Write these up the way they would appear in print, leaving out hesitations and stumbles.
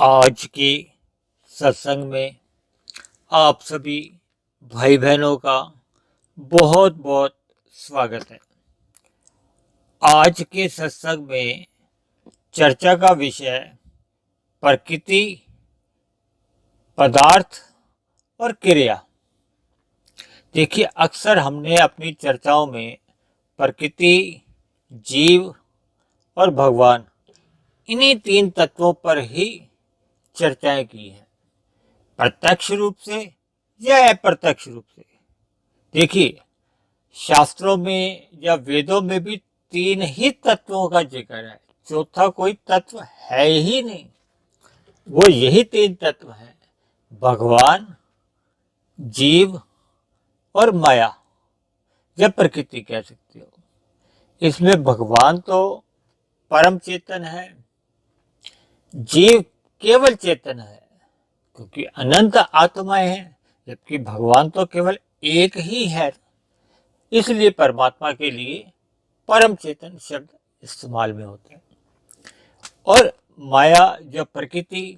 आज के सत्संग में आप सभी भाई बहनों का बहुत बहुत स्वागत है। आज के सत्संग में चर्चा का विषय प्रकृति, पदार्थ और क्रिया। देखिए, अक्सर हमने अपनी चर्चाओं में प्रकृति, जीव और भगवान, इन्हीं तीन तत्वों पर ही चर्चाएं की हैं, प्रत्यक्ष रूप से या अप्रत्यक्ष रूप से। देखिए, शास्त्रों में या वेदों में भी तीन ही तत्वों का जिक्र है, चौथा कोई तत्व है ही नहीं। वो यही तीन तत्व हैं, भगवान, जीव और माया, या प्रकृति कह सकते हो। इसमें भगवान तो परम चेतन है, जीव केवल चेतन है क्योंकि अनंत आत्माएं हैं, जबकि भगवान तो केवल एक ही है। इसलिए परमात्मा के लिए परम चेतन शब्द इस्तेमाल में होते हैं। और माया, जो प्रकृति,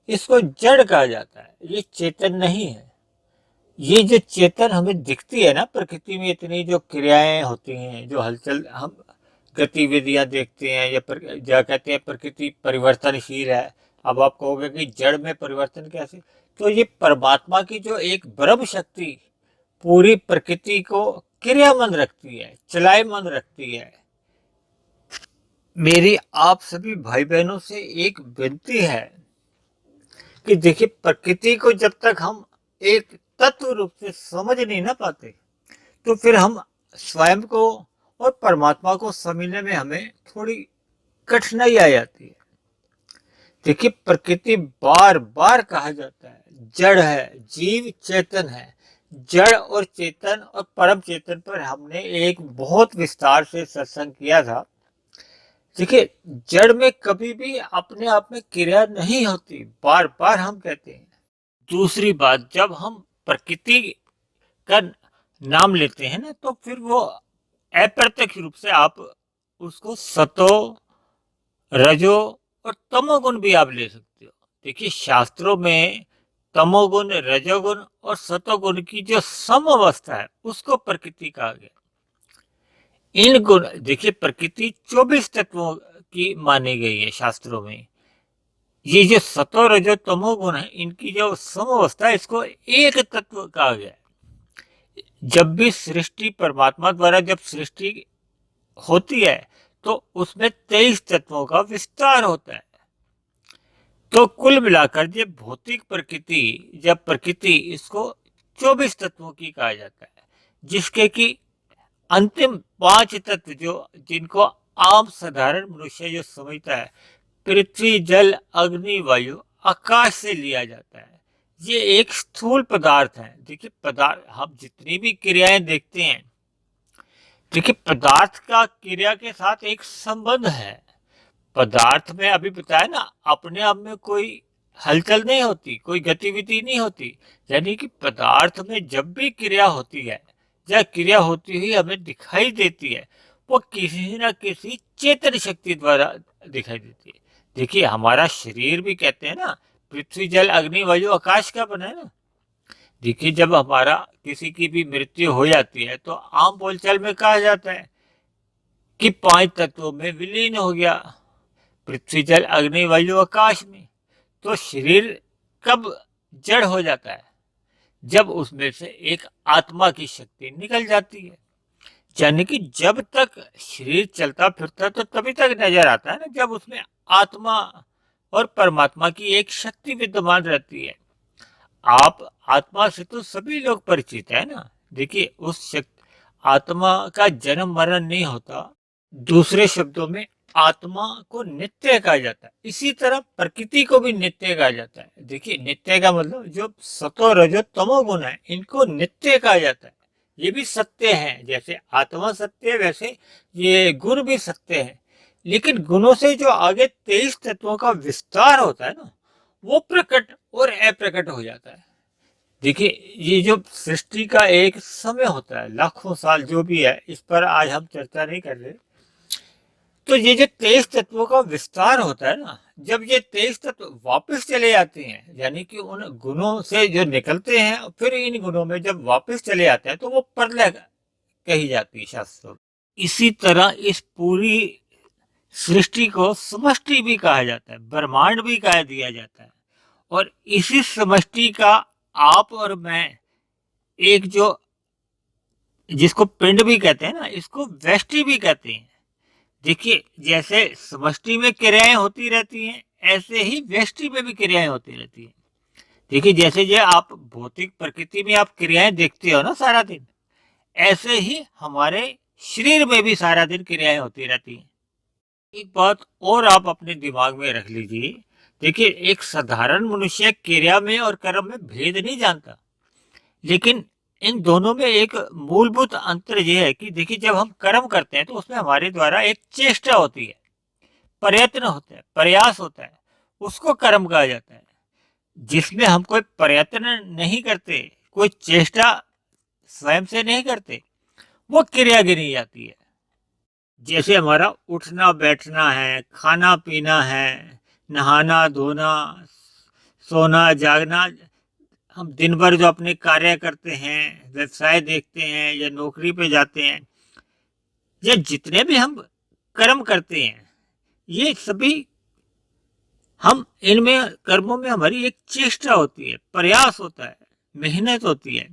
इसको जड़ कहा जाता है, ये चेतन नहीं है। ये जो चेतन हमें दिखती है ना, प्रकृति में इतनी जो क्रियाएं होती हैं, जो हलचल, हम गतिविधियां देखते हैं, या कहते हैं प्रकृति परिवर्तनशील है। अब आप कहोगे कि जड़ में परिवर्तन कैसे? तो ये परमात्मा की जो एक ब्रह्म शक्ति पूरी प्रकृति को क्रियामंद रखती है, चलायमंद रखती है। मेरी आप सभी भाई बहनों से एक विनती है कि देखिए, प्रकृति को जब तक हम एक तत्व रूप से समझ नहीं ना पाते, तो फिर हम स्वयं को और परमात्मा को समझने में हमें थोड़ी कठिनाई आ जाती है। देखिए, प्रकृति बार बार कहा जाता है जड़ है, जीव चेतन है। जड़ और चेतन और परम चेतन पर हमने एक बहुत विस्तार से सत्संग किया था। देखिए, जड़ में कभी भी अपने आप में क्रिया नहीं होती, बार बार हम कहते हैं। दूसरी बात, जब हम प्रकृति का नाम लेते हैं ना, तो फिर वो अप्रत्यक्ष रूप से आप उसको सतो, रजो और तमोगुण भी आप ले सकते हो। देखिए, शास्त्रों में तमोगुण, रजोगुण और सतोगुण की जो सम अवस्था है, उसको प्रकृति कहा गया। इन गुण, देखिए, प्रकृति 24 तत्वों की मानी गई है शास्त्रों में। ये जो सतो, रजो, तमोगुण है, इनकी जो सम अवस्था है, इसको एक तत्व कहा गया है। जब भी सृष्टि, परमात्मा द्वारा जब सृष्टि होती है, तो उसमें 23 तत्वों का विस्तार होता है। तो कुल मिलाकर जब भौतिक प्रकृति, जब प्रकृति, इसको 24 तत्वों की कहा जाता है, जिसके कि अंतिम 5 तत्व जो जिनको आम साधारण मनुष्य जो समझता है, पृथ्वी, जल, अग्नि, वायु, आकाश से लिया जाता है। ये एक स्थूल पदार्थ है। देखिए, पदार्थ, हम जितनी भी क्रियाएं देखते हैं, देखिए, पदार्थ का क्रिया के साथ एक संबंध है। पदार्थ में अभी बताया ना, अपने आप में कोई हलचल नहीं होती, कोई गतिविधि नहीं होती। यानी कि पदार्थ में जब भी क्रिया होती है या क्रिया होती हुई हमें दिखाई देती है, वो किसी न किसी चेतन शक्ति द्वारा दिखाई देती है। देखिए, हमारा शरीर भी कहते हैं ना, पृथ्वी, जल, अग्नि, वायु, आकाश का बना है ना। देखिए, जब हमारा किसी की भी मृत्यु हो जाती है, तो आम बोलचाल में कहा जाता है कि 5 तत्वों में विलीन हो गया, पृथ्वी, जल, अग्नि, वायु, आकाश में। तो शरीर कब जड़ हो जाता है? जब उसमें से एक आत्मा की शक्ति निकल जाती है। यानी कि जब तक शरीर चलता फिरता तो तभी तक नजर आता है ना, जब उसमें आत्मा और परमात्मा की एक शक्ति विद्यमान रहती है। आप आत्मा से तो सभी लोग परिचित है ना। देखिए, उस शक्ति, आत्मा का जन्म मरण नहीं होता। दूसरे शब्दों में, आत्मा को नित्य कहा जाता है। इसी तरह प्रकृति को भी नित्य कहा जाता है। देखिए, नित्य का मतलब जो सतो, रजो, तमो गुण है, इनको नित्य कहा जाता है। ये भी सत्य है, जैसे आत्मा सत्य है, वैसे ये गुण भी सत्य है। लेकिन गुणों से जो आगे 23 तत्वों का विस्तार होता है ना, वो प्रकट और अप्रकट हो जाता है। देखिए, ये जो सृष्टि का एक समय होता है, लाखों साल जो भी है, इस पर आज हम चर्चा नहीं कर रहे। तो ये जो 23 तत्वों का विस्तार होता है ना, जब ये 23 तत्व वापस चले आते हैं, यानी कि उन गुणों से जो निकलते हैं फिर इन गुणों में जब वापस चले आते हैं, तो वो प्रलय कही जाती है शास्त्रों। इसी तरह इस पूरी सृष्टि को समष्टि भी कहा जाता है, ब्रह्मांड भी कह दिया जाता है। और इसी समष्टि का आप और मैं एक जो जिसको पिंड भी कहते हैं ना, इसको व्यष्टि भी कहते हैं। देखिए, जैसे समष्टि में क्रियाएं होती रहती हैं, ऐसे ही व्यष्टि में भी क्रियाएं होती रहती हैं। देखिए, जैसे जो आप भौतिक प्रकृति में आप क्रियाएं देखते हो ना सारा दिन, ऐसे ही हमारे शरीर में भी सारा दिन क्रियाएं होती रहती हैं। एक बात और आप अपने दिमाग में रख लीजिए। देखिए, एक साधारण मनुष्य क्रिया में और कर्म में भेद नहीं जानता, लेकिन इन दोनों में एक मूलभूत अंतर यह है कि देखिए, जब हम कर्म करते हैं तो उसमें हमारे द्वारा एक चेष्टा होती है, प्रयत्न होता है, प्रयास होता है, उसको कर्म कहा जाता है। जिसमें हम कोई प्रयत्न नहीं करते, कोई चेष्टा स्वयं से नहीं करते, वो क्रिया गिनी जाती है। जैसे हमारा उठना बैठना है, खाना पीना है, नहाना धोना, सोना जागना, हम दिन भर जो अपने कार्य करते हैं, व्यवसाय देखते हैं या नौकरी पे जाते हैं, या जितने भी हम कर्म करते हैं, ये सभी हम इनमें कर्मों में हमारी एक चेष्टा होती है, प्रयास होता है, मेहनत होती है।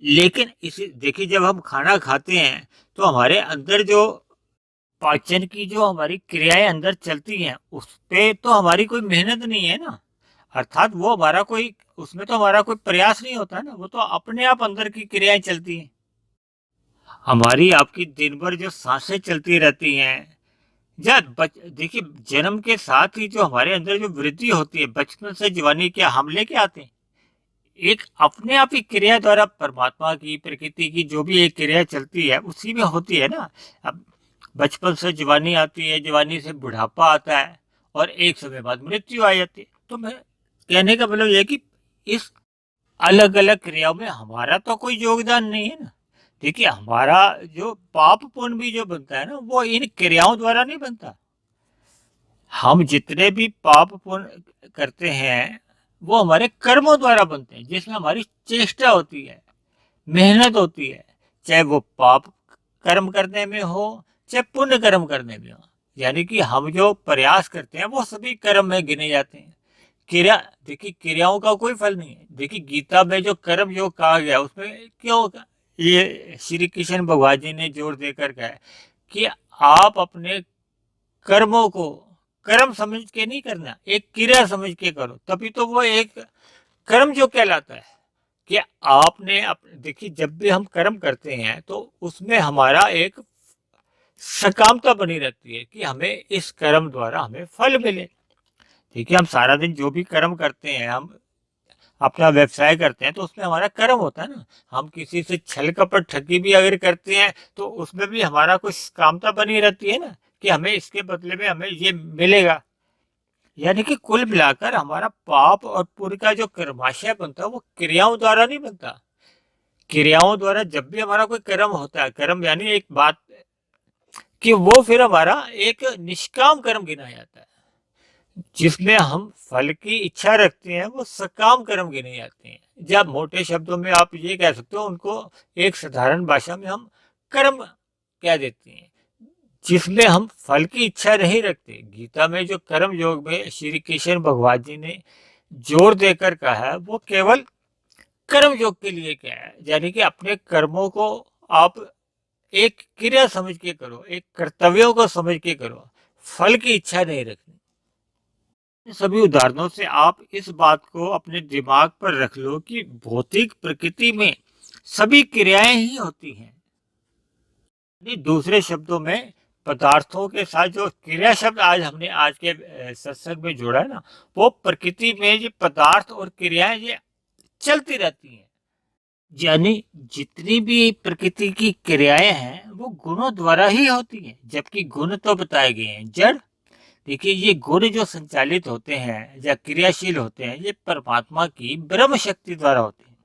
लेकिन इसे देखिए, जब हम खाना खाते हैं तो हमारे अंदर जो पाचन की जो हमारी क्रियाएं अंदर चलती हैं, उस पे तो हमारी कोई मेहनत नहीं है ना। अर्थात वो हमारा कोई उसमें तो हमारा कोई प्रयास नहीं होता ना, वो तो अपने आप अंदर की क्रियाएं चलती हैं। हमारी आपकी दिन भर जो सांसें चलती रहती हैं, या देखिए, जन्म के साथ ही जो हमारे अंदर जो वृद्धि होती है, बचपन से जवानी के हम लेके आते हैं, एक अपने आप ही क्रिया द्वारा परमात्मा की प्रकृति की जो भी एक क्रिया चलती है उसी में होती है ना। अब बचपन से जवानी आती है, जवानी से बुढ़ापा आता है, और एक समय बाद मृत्यु आ जाती है। तो मैं कहने का मतलब यह कि इस अलग अलग क्रियाओं में हमारा तो कोई योगदान नहीं है ना। देखिए, हमारा जो पाप पुण्य भी जो बनता है ना, वो इन क्रियाओं द्वारा नहीं बनता। हम जितने भी पाप पुण्य करते हैं, वो हमारे कर्मों द्वारा बनते हैं, जिसमें हमारी चेष्टा होती है, मेहनत होती है, चाहे वो पाप कर्म करने में हो, चाहे पुण्य कर्म करने में हो। यानी कि हम जो प्रयास करते हैं वो सभी कर्म में गिने जाते हैं। क्रिया, देखिए, क्रियाओं का कोई फल नहीं है। देखिए, गीता में जो कर्म योग कहा गया, उसमें क्यों ये श्री कृष्ण भगवान जी ने जोर देकर कहा कि आप अपने कर्मों को कर्म समझ के नहीं करना, एक क्रिया समझ के करो, तभी तो वो एक कर्म जो कहलाता है। कि आपने देखिए, जब भी हम कर्म करते हैं तो उसमें हमारा एक सकामता बनी रहती है कि हमें इस कर्म द्वारा हमें फल मिले। ठीक है, हम सारा दिन जो भी कर्म करते हैं, हम अपना व्यवसाय करते हैं, तो उसमें हमारा कर्म होता है ना। हम किसी से छल कपट ठगी भी अगर करते हैं तो उसमें भी हमारा कुछ कामता बनी रहती है ना, कि हमें इसके बदले में हमें ये मिलेगा। यानी कि कुल मिलाकर हमारा पाप और पुण्य का जो कर्माशय बनता है वो क्रियाओं द्वारा नहीं बनता। क्रियाओं द्वारा जब भी हमारा कोई कर्म होता है, कर्म यानी एक बात कि वो फिर हमारा एक निष्काम कर्म गिना जाता है। जिसमें हम फल की इच्छा रखते हैं वो सकाम कर्म गिने जाते हैं। जब मोटे शब्दों में आप ये कह सकते हो, उनको एक साधारण भाषा में हम कर्म कह देते हैं, जिसमें हम फल की इच्छा नहीं रखते। गीता में जो कर्म योग में श्री कृष्ण भगवान जी ने जोर देकर कहा है, वो केवल कर्म योग के लिए क्या है, यानी कि अपने कर्मों को आप एक क्रिया समझ के करो, एक कर्तव्यों को समझ के करो, फल की इच्छा नहीं रखनी। सभी उदाहरणों से आप इस बात को अपने दिमाग पर रख लो कि भौतिक प्रकृति में सभी क्रियाएं ही होती हैं। दूसरे शब्दों में, पदार्थों के साथ जो क्रिया शब्द आज के सत्संग में जोड़ा है ना, वो प्रकृति में ये पदार्थ और क्रियाएं ये चलती रहती हैं। यानी जितनी भी प्रकृति की क्रियाएं हैं वो गुणों द्वारा ही होती हैं, जबकि गुण तो बताए गए हैं जड़। देखिए, ये गुण जो संचालित होते हैं या क्रियाशील होते हैं, ये परमात्मा की ब्रह्म शक्ति द्वारा होते हैं।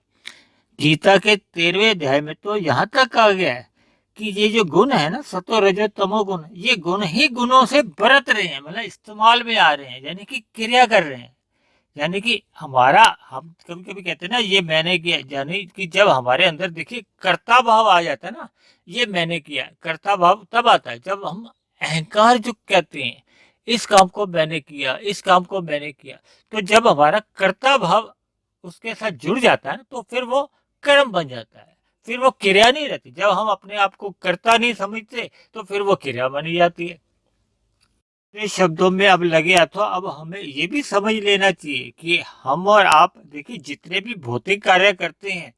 गीता के 13वें अध्याय में तो यहाँ तक कहा गया है कि ये जो गुण है ना, सतो रजो तमो गुण, ये गुण ही गुणों से बरत रहे हैं, मतलब इस्तेमाल में आ रहे हैं, यानी कि क्रिया कर रहे हैं। यानी कि हमारा, हम कभी कभी कहते हैं ना ये मैंने किया, यानी कि जब हमारे अंदर देखिए कर्ता भाव आ जाता है ना, ये मैंने किया, कर्ता भाव तब आता है जब हम अहंकार जो कहते हैं, इस काम को मैंने किया, इस काम को मैंने किया। तो जब हमारा कर्ता भाव उसके साथ जुड़ जाता है ना, तो फिर वो कर्म बन जाता है, फिर वो क्रिया नहीं रहती। जब हम अपने आप को कर्ता नहीं समझते तो फिर वो क्रिया बनी जाती है। दूसरे शब्दों में अब लगे अथवा अब हमें ये भी समझ लेना चाहिए कि हम और आप देखिए जितने भी भौतिक कार्य करते हैं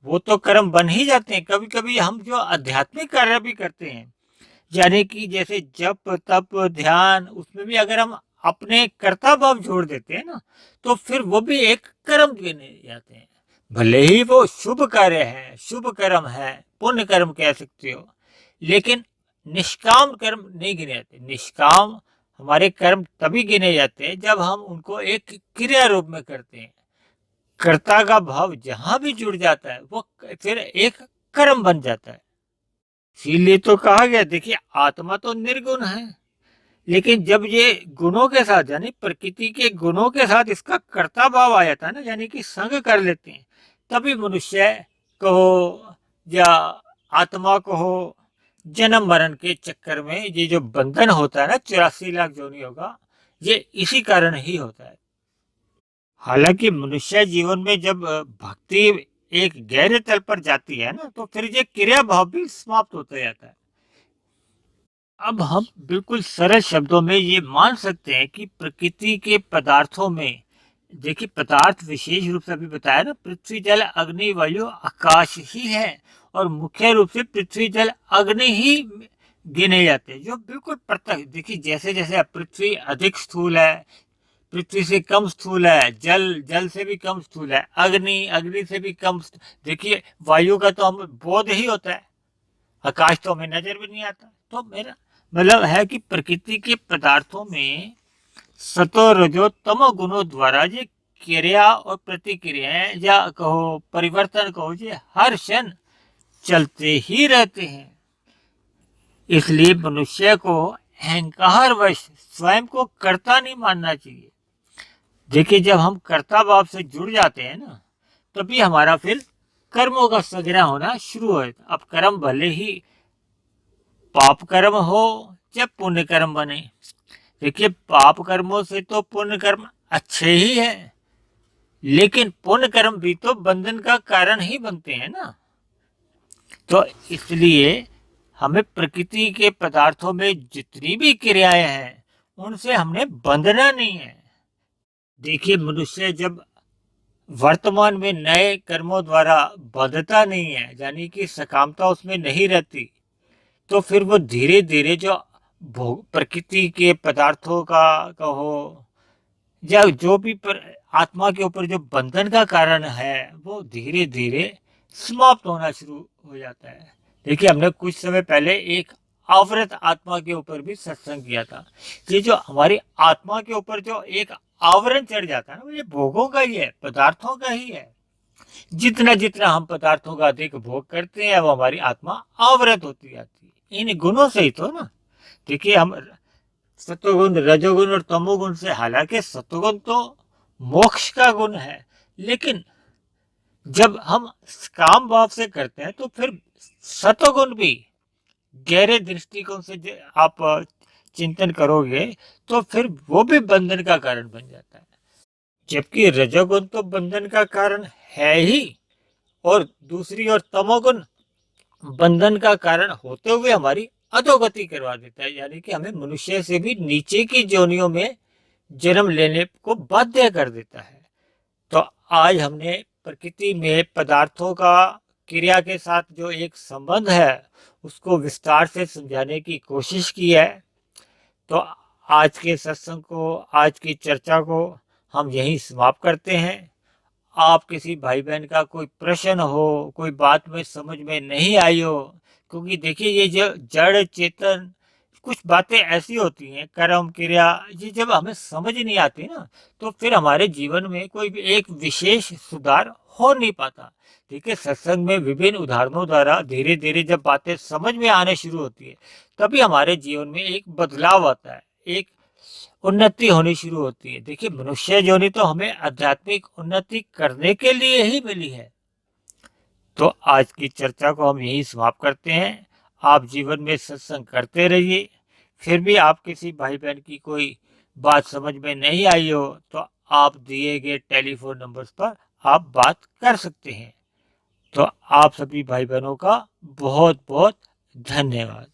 वो तो कर्म बन ही जाते हैं। कभी कभी हम जो आध्यात्मिक कार्य भी करते हैं, यानी कि जैसे जप तप ध्यान, उसमें भी अगर हम अपने कर्ता भाव जोड़ देते हैं ना, तो फिर वो भी एक कर्म गिने जाते हैं। भले ही वो शुभ कार्य है, शुभ कर्म है, पुण्य कर्म कह सकते हो, लेकिन निष्काम कर्म नहीं गिने जाते। निष्काम हमारे कर्म तभी गिने जाते हैं जब हम उनको एक क्रिया रूप में करते हैं। कर्ता का भाव जहां भी जुड़ जाता है वो फिर एक कर्म बन जाता है। इसीलिए तो कहा गया, देखिए आत्मा तो निर्गुण है, लेकिन जब ये गुणों के साथ, यानी प्रकृति के गुणों के साथ इसका कर्ता भाव आ जाता है ना, यानी कि संग कर लेते हैं, तभी मनुष्य कहो या आत्मा को हो, जन्म मरण के चक्कर में ये जो बंधन होता है ना 84 लाख योनियों का, ये इसी कारण ही होता है। हालांकि मनुष्य जीवन में जब भक्ति एक गहरे तल पर जाती है ना, तो फिर ये क्रिया भाव भी समाप्त होता जाता है। अब हम बिल्कुल सरल शब्दों में ये मान सकते हैं कि प्रकृति के पदार्थों में, देखिए पदार्थ विशेष रूप से अभी बताया ना, पृथ्वी जल अग्नि वायु आकाश ही है, और मुख्य रूप से पृथ्वी जल अग्नि ही गिने जाते हैं, जो बिल्कुल प्रत्यक्ष। देखिए जैसे जैसे पृथ्वी अधिक स्थूल है, पृथ्वी से कम स्थूल है, जल जल से भी कम स्थूल है, अग्नि अग्नि से भी कम देखिए वायु का तो हम बोध ही होता है, आकाश तो हमें नजर भी नहीं आता। तो मेरा मतलब है कि प्रकृति के पदार्थों में सतो रजो तमो गुणों द्वारा ये क्रिया और प्रतिक्रियाएं या कहो परिवर्तन कहो, ये हर क्षण चलते ही रहते हैं। इसलिए मनुष्य को अहंकार वश स्वयं को कर्ता नहीं मानना चाहिए। देखिए जब हम कर्ता भाव से जुड़ जाते हैं ना, तभी हमारा फिर कर्मों का संग्रह होना शुरू हो जाता। अब कर्म भले ही पाप कर्म हो या पुण्य कर्म बने, देखिए पाप कर्मों से तो पुण्य कर्म अच्छे ही है, लेकिन पुण्य कर्म भी तो बंधन का कारण ही बनते हैं ना। तो इसलिए हमें प्रकृति के पदार्थों में जितनी भी क्रियाएं हैं उनसे हमने बंधना नहीं है। देखिए मनुष्य जब वर्तमान में नए कर्मों द्वारा बंधता नहीं है, यानी कि सकामता उसमें नहीं रहती, तो फिर वो धीरे धीरे जो प्रकृति के पदार्थों का कहो या जो भी आत्मा के ऊपर जो बंधन का कारण है वो धीरे धीरे समाप्त होना शुरू हो जाता है। देखिए हमने कुछ समय पहले एक आवृत आत्मा के ऊपर भी सत्संग किया था। ये जो हमारी आत्मा के ऊपर जो एक आवरण चढ़ जाता है ना, वो ये भोगों का ही है, पदार्थों का ही है। जितना जितना हम पदार्थों का अधिक भोग करते हैं वो हमारी आत्मा आवृत होती जाती है, इन गुणों से ही तो ना। देखिए हम सत्वगुण रजोगुण और तमोगुण से, हालांकि सत्वगुण तो मोक्ष का गुण है, लेकिन जब हम काम भाव से करते हैं तो फिर सत्वगुण भी गहरे दृष्टिकोण से आप चिंतन करोगे तो फिर वो भी बंधन का कारण बन जाता है। जबकि रजोगुण तो बंधन का कारण है ही, और दूसरी ओर तमोगुण बंधन का कारण होते हुए हमारी अधोगति करवा देता है, यानी कि हमें मनुष्य से भी नीचे की जोनियों में जन्म लेने को बाध्य कर देता है। तो आज हमने प्रकृति में पदार्थों का क्रिया के साथ जो एक संबंध है उसको विस्तार से समझाने की कोशिश की है। तो आज के सत्संग को, आज की चर्चा को हम यहीं समाप्त करते हैं। आप किसी भाई बहन का कोई प्रश्न हो, कोई बात में समझ में नहीं आई हो, क्योंकि देखिए ये जो जड़ चेतन कुछ बातें ऐसी होती हैं, कर्म क्रिया, ये जब हमें समझ नहीं आती ना, तो फिर हमारे जीवन में कोई भी एक विशेष सुधार हो नहीं पाता। देखिए, सत्संग में विभिन्न उदाहरणों द्वारा धीरे धीरे जब बातें समझ में आने शुरू होती है, तभी हमारे जीवन में एक बदलाव आता है, एक उन्नति होनी शुरू होती है। देखिए, मनुष्य योनि तो हमें आध्यात्मिक उन्नति करने के लिए ही मिली है। तो आज की चर्चा को हम यही समाप्त करते हैं। आप जीवन में सत्संग करते रहिए। फिर भी आप किसी भाई बहन की कोई बात समझ में नहीं आई हो, तो आप दिए गए टेलीफोन नंबर्स पर आप बात कर सकते हैं। तो आप सभी भाई बहनों का बहुत बहुत धन्यवाद।